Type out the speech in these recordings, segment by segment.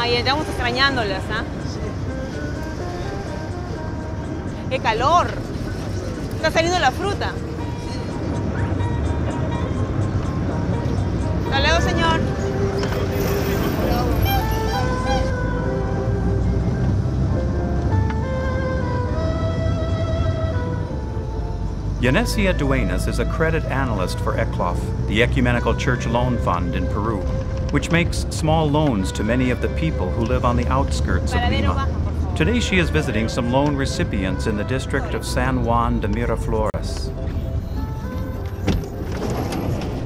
Ay, estamos extrañándolas, ¿ah? ¡Qué calor! Está saliendo la fruta. Hasta luego, señor. Yanesia Duenas is a credit analyst for ECLOF, the Ecumenical Church Loan Fund in Peru, which makes small loans to many of the people who live on the outskirts of Lima. Today she is visiting some loan recipients in the district of San Juan de Miraflores.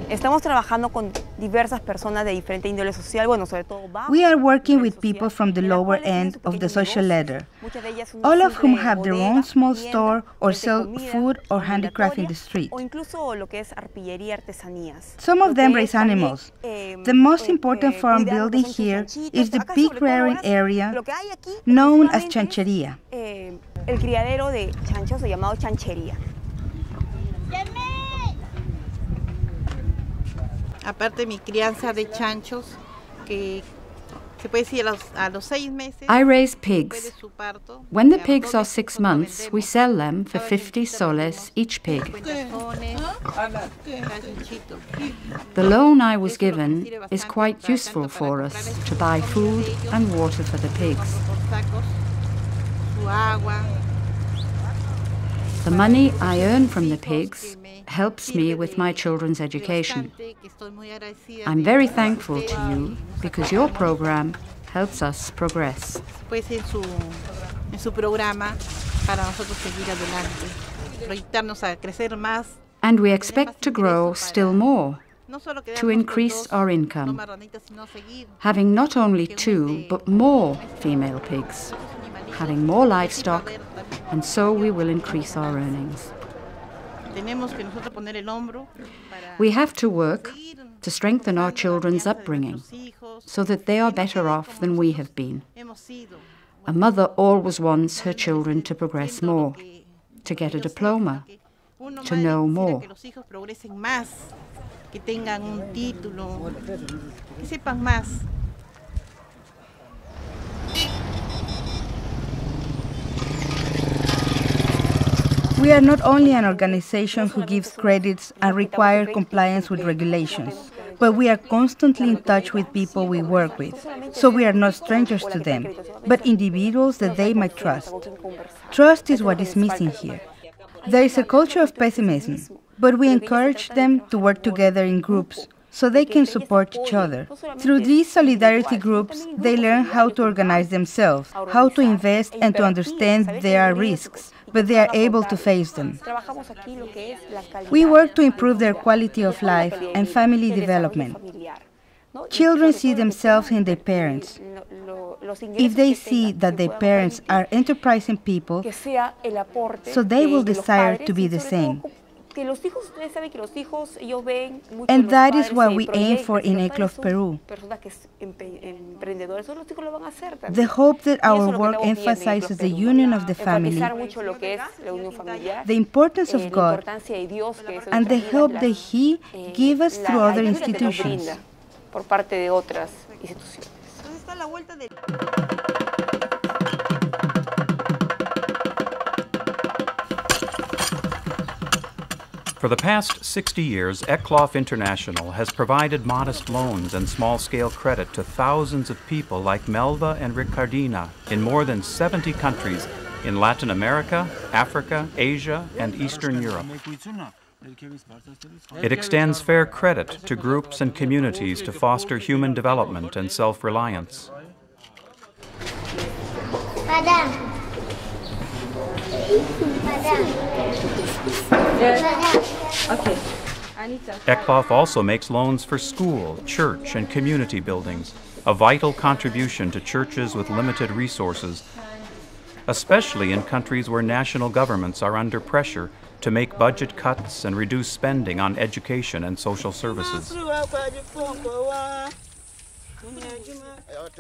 Estamos trabajando con diversas personas de diferente índole social, bueno, sobre todo We are working with people from the lower end of the social ladder, all of whom have their own small store or sell food or handicraft in the street. Some of them raise animals. The most important farm building here is the pig rearing area known as chanchería. El criadero de chanchos, llamado chanchería. Aparte de mi crianza de chanchos, que se puede decir a los 6 meses. I raise pigs. When the pigs are 6 months, we sell them for 50 soles each pig. The loan I was given is quite useful for us to buy food and water for the pigs. The money I earn from the pigs helps me with my children's education. I'm very thankful to you because your program helps us progress. And we expect to grow still more, to increase our income, having not only 2 but more female pigs, having more livestock, and so we will increase our earnings. We have to work to strengthen our children's upbringing so that they are better off than we have been. A mother always wants her children to progress more, to get a diploma, to know more. We are not only an organization who gives credits and requires compliance with regulations, but we are constantly in touch with people we work with, so we are not strangers to them, but individuals that they might trust. Trust is what is missing here. There is a culture of pessimism, but we encourage them to work together in groups, so they can support each other. Through these solidarity groups, they learn how to organize themselves, how to invest and to understand there are risks, but they are able to face them. We work to improve their quality of life and family development. Children see themselves in their parents. If they see that their parents are enterprising people, so they will desire to be the same. And that is what we aim for in ECLOF Peru. The hope that our work emphasizes the union of the family, the importance of God, and the help that He gives us through other institutions. For the past 60 years, ECLOF International has provided modest loans and small-scale credit to thousands of people like Melva and Ricardina in more than 70 countries in Latin America, Africa, Asia, and Eastern Europe. It extends fair credit to groups and communities to foster human development and self-reliance. ECLOF also makes loans for school, church, and community buildings, a vital contribution to churches with limited resources, especially in countries where national governments are under pressure to make budget cuts and reduce spending on education and social services.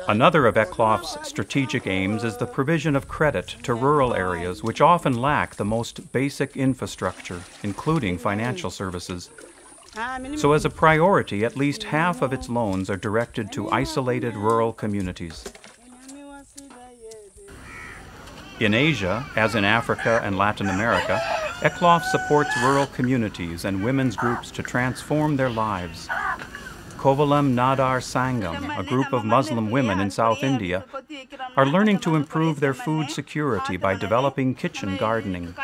Another of ECLOF's strategic aims is the provision of credit to rural areas which often lack the most basic infrastructure, including financial services. So as a priority, at least half of its loans are directed to isolated rural communities. In Asia, as in Africa and Latin America, ECLOF supports rural communities and women's groups to transform their lives. Kovalam Nadar Sangam, a group of Muslim women in South India, are learning to improve their food security by developing kitchen gardening.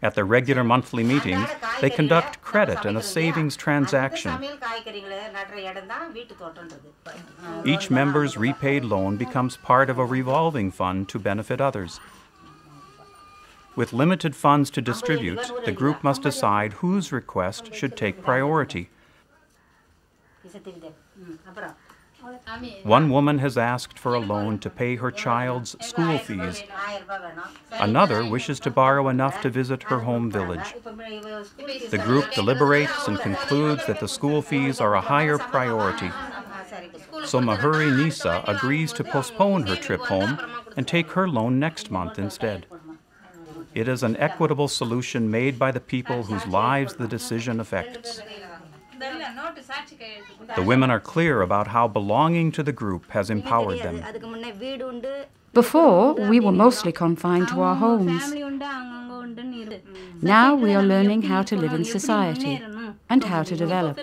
At their regular monthly meetings, they conduct credit and a savings transaction. Each member's repaid loan becomes part of a revolving fund to benefit others. With limited funds to distribute, the group must decide whose request should take priority. One woman has asked for a loan to pay her child's school fees. Another wishes to borrow enough to visit her home village. The group deliberates and concludes that the school fees are a higher priority. So Mahuri Nisa agrees to postpone her trip home and take her loan next month instead. It is an equitable solution made by the people whose lives the decision affects. The women are clear about how belonging to the group has empowered them. Before, we were mostly confined to our homes. Now we are learning how to live in society and how to develop.